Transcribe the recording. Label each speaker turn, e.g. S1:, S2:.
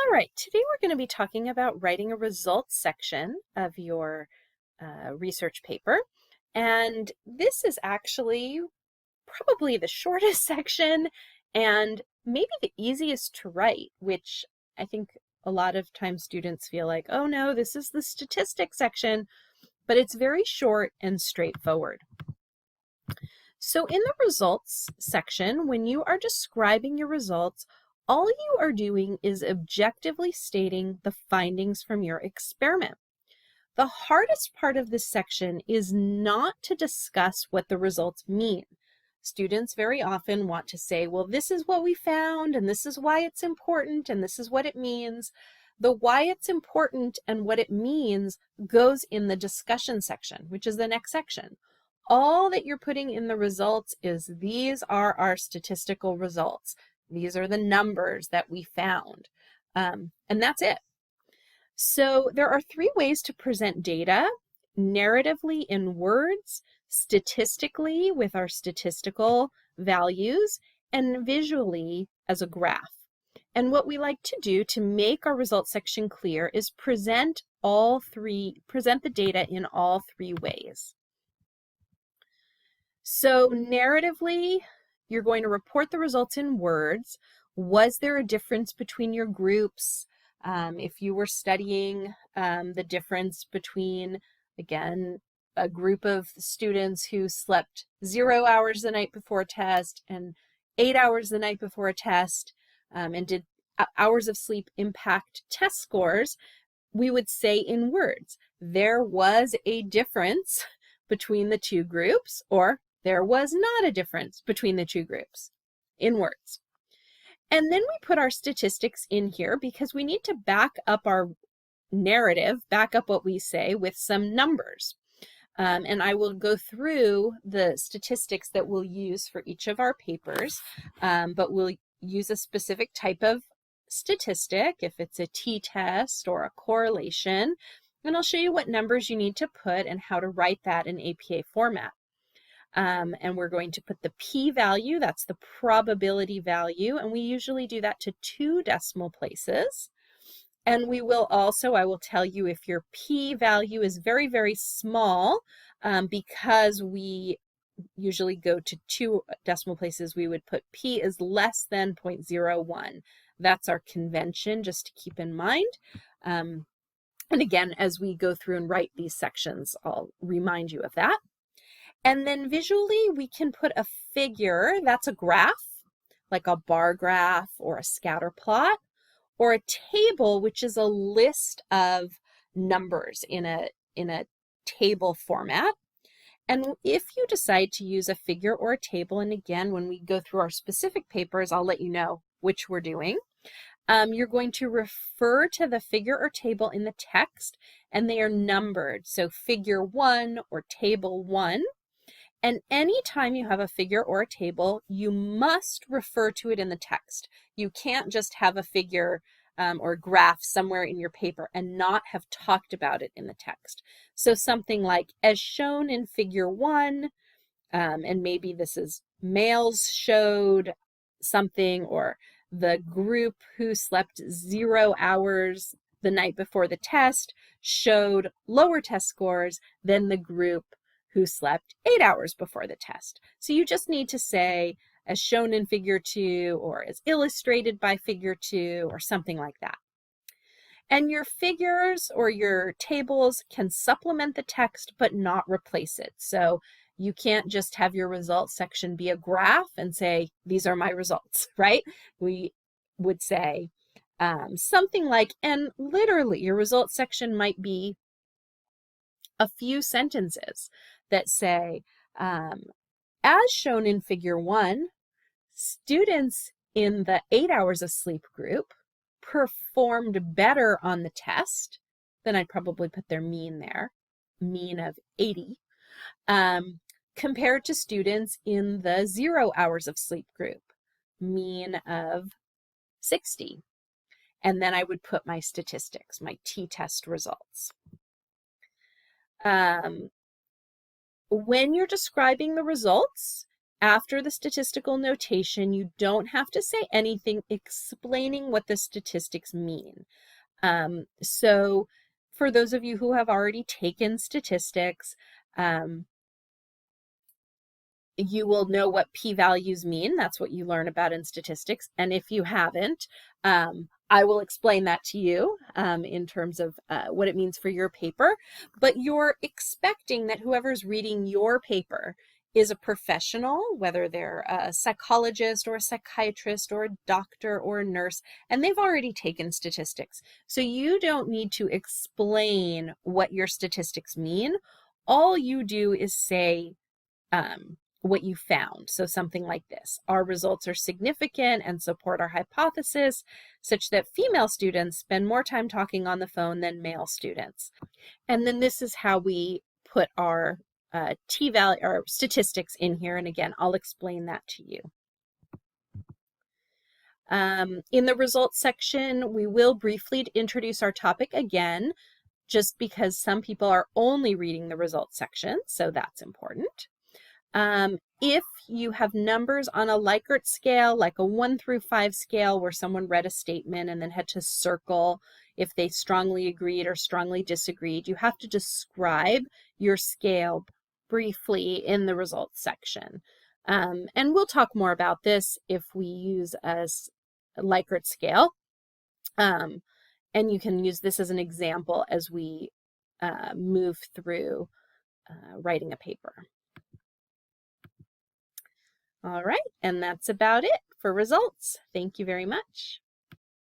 S1: All right, today we're going to be talking about writing a results section of your research paper. And this is actually probably the shortest section and maybe the easiest to write, which I think a lot of times students feel like, oh no, this is the statistics section, but it's very short and straightforward. So in the results section, when you are describing your results, all you are doing is objectively stating the findings from your experiment. The hardest part of this section is not to discuss what the results mean. Students very often want to say, well, this is what we found, and this is why it's important, and this is what it means. The why it's important and what it means goes in the discussion section, which is the next section. All that you're putting in the results is these are our statistical results. These are the numbers that we found. And that's it. So there are three ways to present data: narratively in words, statistically with our statistical values, and visually as a graph. And what we like to do to make our results section clear is present the data in all three ways. So narratively, you're going to report the results in words. Was there a difference between your groups? If you were studying the difference between, again, a group of students who slept 0 hours the night before a test and 8 hours the night before a test, and did hours of sleep impact test scores, we would say in words, there was a difference between the two groups, or there was not a difference between the two groups, in words. And then we put our statistics in here because we need to back up our narrative, back up what we say with some numbers. And I will go through the statistics that we'll use for each of our papers, but we'll use a specific type of statistic, if it's a t-test or a correlation, and I'll show you what numbers you need to put and how to write that in APA format. And we're going to put the p-value, that's the probability value, and we usually do that to 2 decimal places. And we will also, I will tell you if your p-value is very, very small, because we usually go to 2 decimal places, we would put p is less than 0.01. That's our convention, just to keep in mind. And again, as we go through and write these sections, I'll remind you of that. And then visually, we can put a figure, that's a graph, like a bar graph or a scatter plot, or a table, which is a list of numbers in a table format. And if you decide to use a figure or a table, and again, when we go through our specific papers, I'll let you know which we're doing, you're going to refer to the figure or table in the text, and they are numbered. So figure 1 or table 1. And anytime you have a figure or a table, you must refer to it in the text. You can't just have a figure or graph somewhere in your paper and not have talked about it in the text. So something like, as shown in figure 1, and maybe this is males showed something, or the group who slept 0 hours the night before the test showed lower test scores than the group who slept 8 hours before the test. So you just need to say, as shown in figure 2, or as illustrated by figure 2, or something like that. And your figures or your tables can supplement the text but not replace it. So you can't just have your results section be a graph and say, these are my results, right? We would say something like, and literally your results section might be a few sentences that say, as shown in figure 1, students in the 8 hours of sleep group performed better on the test. Then I'd probably put their mean there, mean of 80, compared to students in the 0 hours of sleep group, mean of 60. And then I would put my statistics, my t-test results. When you're describing the results, After the statistical notation, you don't have to say anything explaining what the statistics mean. So for those of you who have already taken statistics, you will know what p-values mean. That's what you learn about in statistics. And if you haven't, I will explain that to you in terms of what it means for your paper. But you're expecting that whoever's reading your paper is a professional, whether they're a psychologist or a psychiatrist or a doctor or a nurse, and they've already taken statistics. So you don't need to explain what your statistics mean. All you do is say, what you found. So something like this: our results are significant and support our hypothesis, such that female students spend more time talking on the phone than male students. And then this is how we put our t-value or statistics in here. And again, I'll explain that to you. In the results section, we will briefly introduce our topic again, just because some people are only reading the results section, so that's important. If you have numbers on a Likert scale, like a 1 through 5 scale, where someone read a statement and then had to circle if they strongly agreed or strongly disagreed, you have to describe your scale briefly in the results section. And we'll talk more about this if we use a Likert scale. And you can use this as an example as we move through writing a paper. All right, and that's about it for results. Thank you very much.